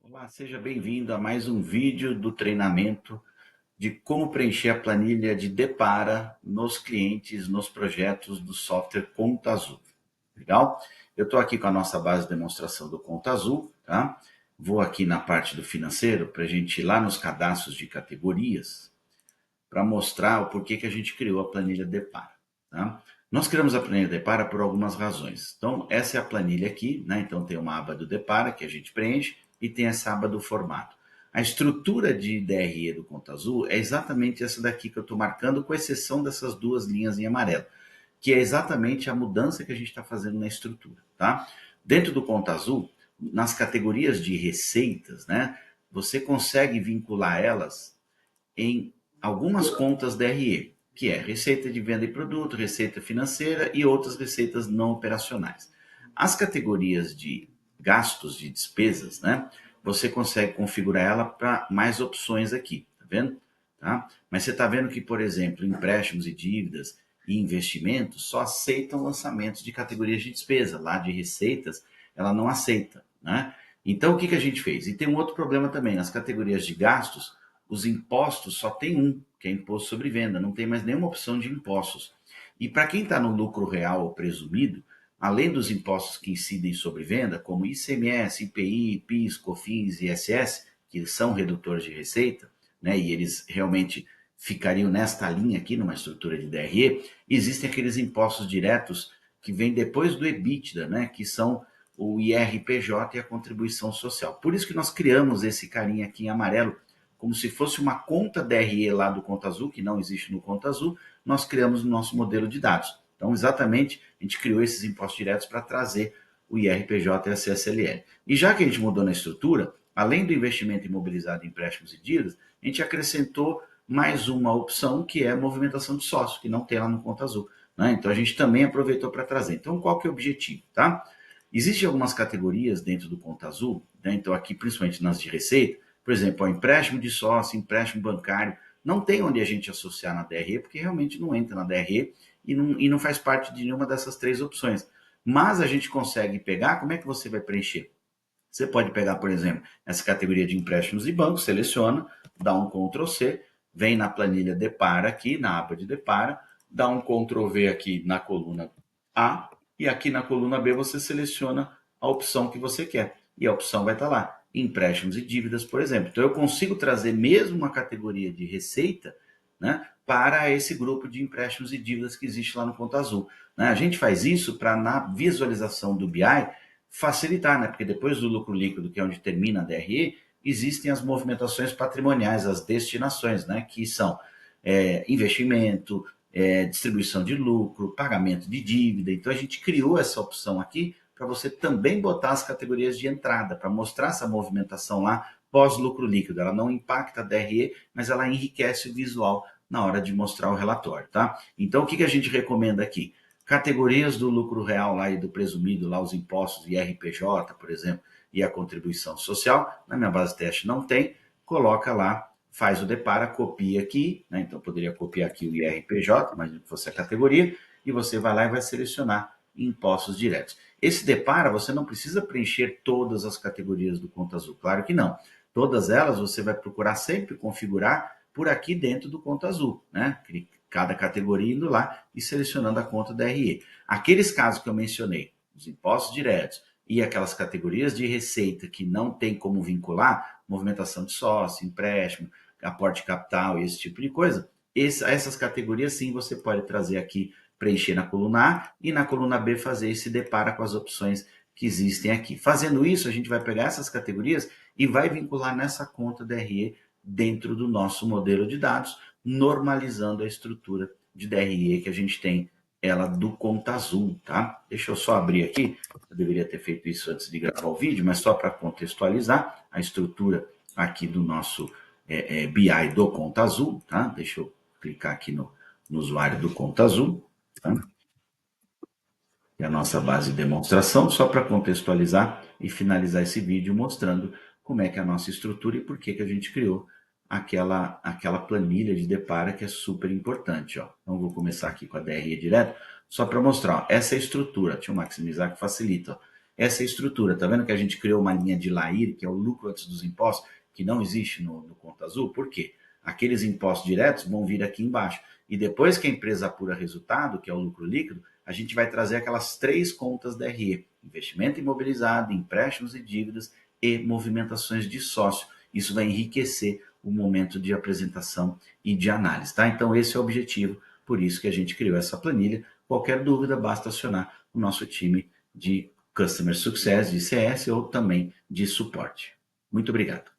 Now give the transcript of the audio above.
Olá, seja bem-vindo a mais um vídeo do treinamento de como preencher a planilha de Depara nos clientes, nos projetos do software Conta Azul. Legal? Eu estou aqui com a nossa base de demonstração do Conta Azul, tá? Vou aqui na parte do financeiro para a gente ir lá nos cadastros de categorias para mostrar o porquê que a gente criou a planilha Depara, tá? Nós criamos a planilha Depara por algumas razões. Então, essa é a planilha aqui, né? Então, tem uma aba do Depara que a gente preenche e tem essa aba do formato. A estrutura de DRE do Conta Azul é exatamente essa daqui que eu estou marcando, com exceção dessas duas linhas em amarelo, que é exatamente a mudança que a gente está fazendo na estrutura, tá? Dentro do Conta Azul, nas categorias de receitas, né? Você consegue vincular elas em algumas contas DRE, que é receita de venda e produto, receita financeira e outras receitas não operacionais. As categorias de gastos, de despesas, né? Você consegue configurar ela para mais opções aqui, tá vendo? Tá? Mas você está vendo que, por exemplo, empréstimos e dívidas e investimentos só aceitam lançamentos de categorias de despesa. Lá de receitas, ela não aceita, né? Então, o que a gente fez? E tem um outro problema também. Nas categorias de gastos, os impostos só tem um, que é imposto sobre venda, não tem mais nenhuma opção de impostos. E para quem está no lucro real ou presumido, além dos impostos que incidem sobre venda, como ICMS, IPI, PIS, COFINS e ISS, que são redutores de receita, né, e eles realmente ficariam nesta linha aqui, numa estrutura de DRE, existem aqueles impostos diretos que vêm depois do EBITDA, né, que são o IRPJ e a contribuição social. Por isso que nós criamos esse carinha aqui em amarelo, como se fosse uma conta DRE lá do Conta Azul, que não existe no Conta Azul, nós criamos o nosso modelo de dados. Então, exatamente, a gente criou esses impostos diretos para trazer o IRPJ e a CSLL. E já que a gente mudou na estrutura, além do investimento imobilizado em empréstimos e dívidas, a gente acrescentou mais uma opção, que é a movimentação de sócio, que não tem lá no Conta Azul, né? Então, a gente também aproveitou para trazer. Então, qual que é o objetivo, tá? Existem algumas categorias dentro do Conta Azul, né? Então, aqui, principalmente nas de receita, por exemplo, o empréstimo de sócio, empréstimo bancário, não tem onde a gente associar na DRE, porque realmente não entra na DRE e não faz parte de nenhuma dessas três opções. Mas a gente consegue pegar, como é que você vai preencher? Você pode pegar, por exemplo, essa categoria de empréstimos e bancos, seleciona, dá um Ctrl C, vem na planilha Depara aqui, na aba de Depara, dá um Ctrl V aqui na coluna A, e aqui na coluna B você seleciona a opção que você quer. E a opção vai estar lá, empréstimos e dívidas, por exemplo. Então eu consigo trazer mesmo uma categoria de receita, né, para esse grupo de empréstimos e dívidas que existe lá no Conta Azul, né? A gente faz isso para, na visualização do BI, facilitar, né? Porque depois do lucro líquido, que é onde termina a DRE, existem as movimentações patrimoniais, as destinações, né? Que são investimento, distribuição de lucro, pagamento de dívida. Então a gente criou essa opção aqui para você também botar as categorias de entrada, para mostrar essa movimentação lá pós-lucro líquido. Ela não impacta a DRE, mas ela enriquece o visual na hora de mostrar o relatório, tá? Então o que a gente recomenda aqui? Categorias do lucro real lá e do presumido, lá os impostos e RPJ, por exemplo, e a contribuição social. Na minha base de teste não tem, coloca lá, faz o depara, copia aqui, né? Então poderia copiar aqui o IRPJ, imagina que fosse a categoria, e você vai lá e vai selecionar impostos diretos. Esse depara, você não precisa preencher todas as categorias do Conta Azul, claro que não. Todas elas você vai procurar sempre configurar por aqui dentro do Conta Azul, né? Cada categoria indo lá e selecionando a conta da RE. Aqueles casos que eu mencionei, os impostos diretos e aquelas categorias de receita que não tem como vincular, movimentação de sócio, empréstimo, aporte capital e esse tipo de coisa, essas categorias sim você pode trazer aqui, preencher na coluna A e na coluna B fazer esse depara com as opções que existem aqui. Fazendo isso, a gente vai pegar essas categorias e vai vincular nessa conta da RE dentro do nosso modelo de dados, normalizando a estrutura de DRE que a gente tem, ela do Conta Azul, tá? Deixa eu só abrir aqui, eu deveria ter feito isso antes de gravar o vídeo, mas só para contextualizar a estrutura aqui do nosso BI do Conta Azul, tá? Deixa eu clicar aqui no usuário do Conta Azul, tá? E a nossa base de demonstração, só para contextualizar e finalizar esse vídeo mostrando como é que é a nossa estrutura e por que a gente criou aquela planilha de depara que é super importante. Ó. Então, vou começar aqui com a DRE direto, só para mostrar. Ó, essa é a estrutura. Deixa eu maximizar que facilita. Ó. essa estrutura. Tá vendo que a gente criou uma linha de LAIR, que é o lucro antes dos impostos, que não existe no Conta Azul? Por quê? Aqueles impostos diretos vão vir aqui embaixo. E depois que a empresa apura resultado, que é o lucro líquido, a gente vai trazer aquelas 3 contas da RE: investimento imobilizado, empréstimos e dívidas e movimentações de sócio. Isso vai enriquecer o momento de apresentação e de análise, tá? Então esse é o objetivo, por isso que a gente criou essa planilha. Qualquer dúvida, basta acionar o nosso time de Customer Success, de CS ou também de suporte. Muito obrigado.